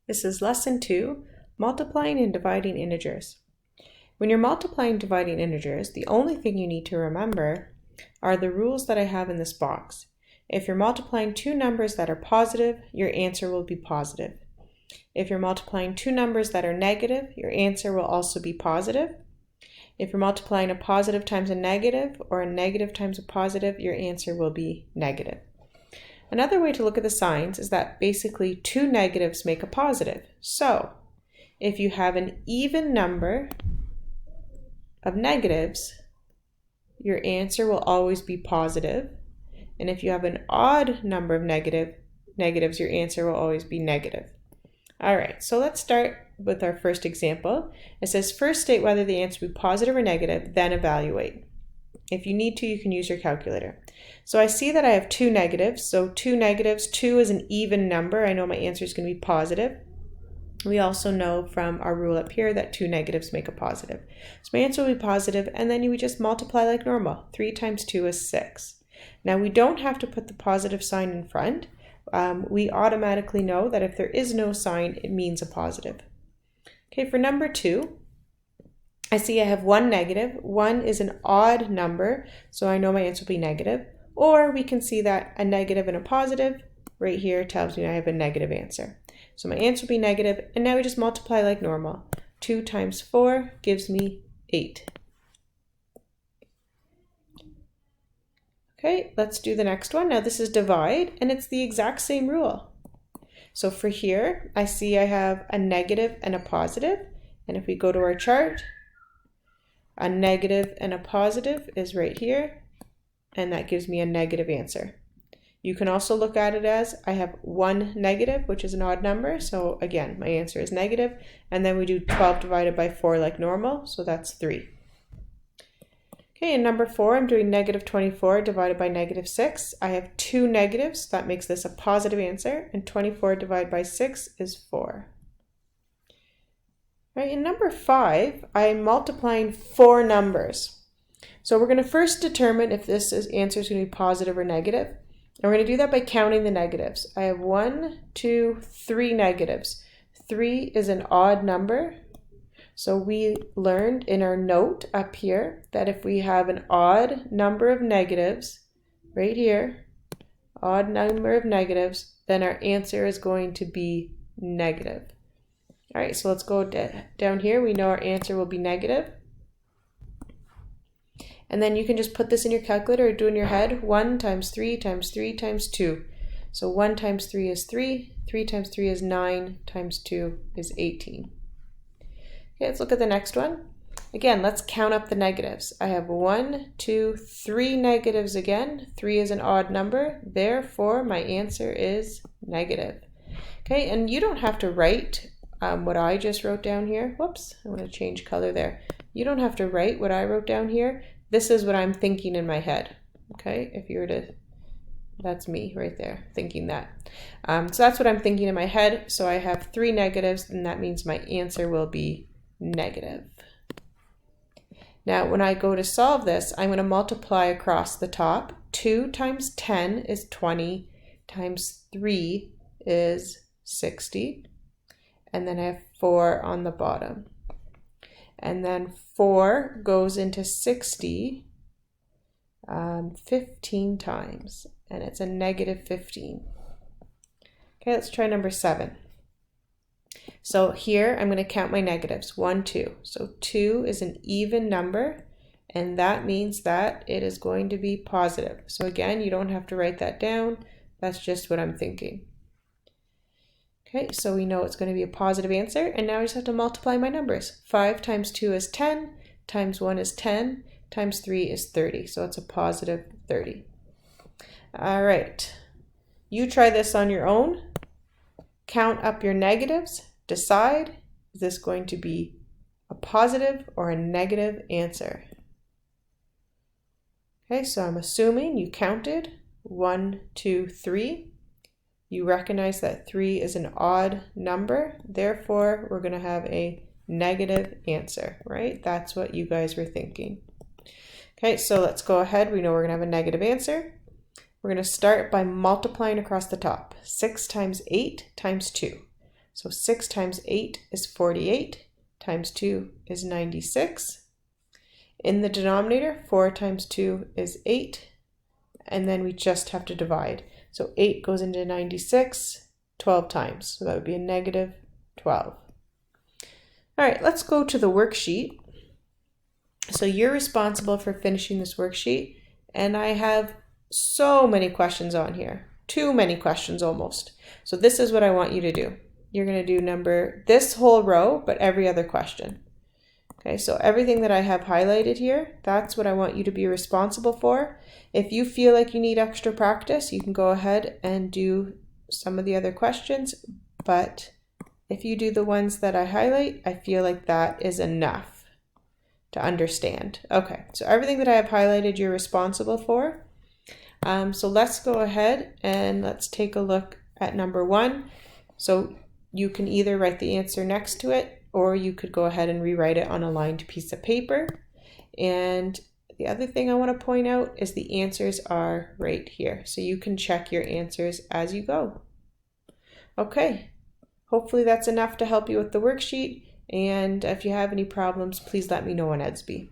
This is lesson 2, multiplying and dividing integers. When you're multiplying and dividing integers, the only thing you need to remember are the rules that I have in this box. If you're multiplying two numbers that are positive, your answer will be positive. If you're multiplying two numbers that are negative, your answer will also be positive. If you're multiplying a positive times a negative or a negative times a positive, your answer will be negative. Another way to look at the signs is that basically two negatives make a positive. So if you have an even number of negatives, your answer will always be positive. And if you have an odd number of negatives, your answer will always be negative. All right, so let's start with our first example. It says, first state whether the answer will be positive or negative, then evaluate. If you need to, you can use your calculator. So I see that I have two negatives. So two negatives, 2 is an even number. I know my answer is going to be positive. We also know from our rule up here that two negatives make a positive. So my answer will be positive, and then you would just multiply like normal. 3 times 2 is 6. Now we don't have to put the positive sign in front. We automatically know that if there is no sign, it means a positive. Okay, for number 2, I see I have one negative. 1 is an odd number, so I know my answer will be negative. Or we can see that a negative and a positive right here tells me I have a negative answer. So my answer will be negative, and now we just multiply like normal. 2 times 4 gives me 8. Okay, let's do the next one. Now this is divide, and it's the exact same rule. So for here, I see I have a negative and a positive, and if we go to our chart, a negative and a positive is right here, and that gives me a negative answer. You can also look at it as I have one negative, which is an odd number, so again, my answer is negative, and then we do 12 divided by 4 like normal, so that's 3. Okay, in number 4, I'm doing negative 24 divided by negative 6. I have two negatives, so that makes this a positive answer, and 24 divided by 6 is 4. Right, in number 5, I'm multiplying 4 numbers. So we're going to first determine if this answer is going to be positive or negative. And we're going to do that by counting the negatives. I have 1, 2, 3 negatives. 3 is an odd number. So we learned in our note up here that if we have an odd number of negatives, right here, odd number of negatives, then our answer is going to be negative. All right, so let's go down here. We know our answer will be negative. And then you can just put this in your calculator or do it in your head. 1 times 3 times 3 times 2. So 1 times 3 is 3. 3 times 3 is 9. Times 2 is 18. Okay, let's look at the next one. Again, let's count up the negatives. I have 1, 2, 3 negatives again. 3 is an odd number. Therefore, my answer is negative. Okay, and you don't have to write what I just wrote down here. Whoops, I want to change color there. You don't have to write what I wrote down here. This is what I'm thinking in my head. Okay, if you were to, that's me right there thinking that. So that's what I'm thinking in my head. So I have 3 negatives, and that means my answer will be negative. Now when I go to solve this, I'm going to multiply across the top. 2 times 10 is 20, times 3 is 60. And then I have 4 on the bottom. And then 4 goes into 60 15 times, and it's a negative 15. Okay, let's try number 7. So here I'm going to count my negatives. 1, 2. So 2 is an even number, and that means that it is going to be positive. So again, you don't have to write that down. That's just what I'm thinking. Okay, so we know it's going to be a positive answer, and now I just have to multiply my numbers. 5 times 2 is 10, times 1 is 10, times 3 is 30, so it's a positive 30. All right, you try this on your own. Count up your negatives, decide, is this going to be a positive or a negative answer? Okay, so I'm assuming you counted 1, 2, 3. You recognize that 3 is an odd number, therefore we're going to have a negative answer, right? That's what you guys were thinking. Okay, so let's go ahead. We know we're going to have a negative answer. We're going to start by multiplying across the top. 6 times 8 times 2. So 6 times 8 is 48, times 2 is 96. In the denominator, 4 times 2 is 8, and then we just have to divide. So 8 goes into 96 12 times, so that would be a negative 12. All right, let's go to the worksheet. So you're responsible for finishing this worksheet, and I have so many questions on here, too many questions almost. So this is what I want you to do. You're going to do this whole row, but every other question. Okay, so everything that I have highlighted here, that's what I want you to be responsible for. If you feel like you need extra practice, you can go ahead and do some of the other questions, but if you do the ones that I highlight, I feel like that is enough to understand. Okay, so everything that I have highlighted, you're responsible for. So let's go ahead and let's take a look at number 1. So you can either write the answer next to it, or you could go ahead and rewrite it on a lined piece of paper. And the other thing I want to point out is the answers are right here. So you can check your answers as you go. Okay, hopefully that's enough to help you with the worksheet. And if you have any problems, please let me know on Edsby.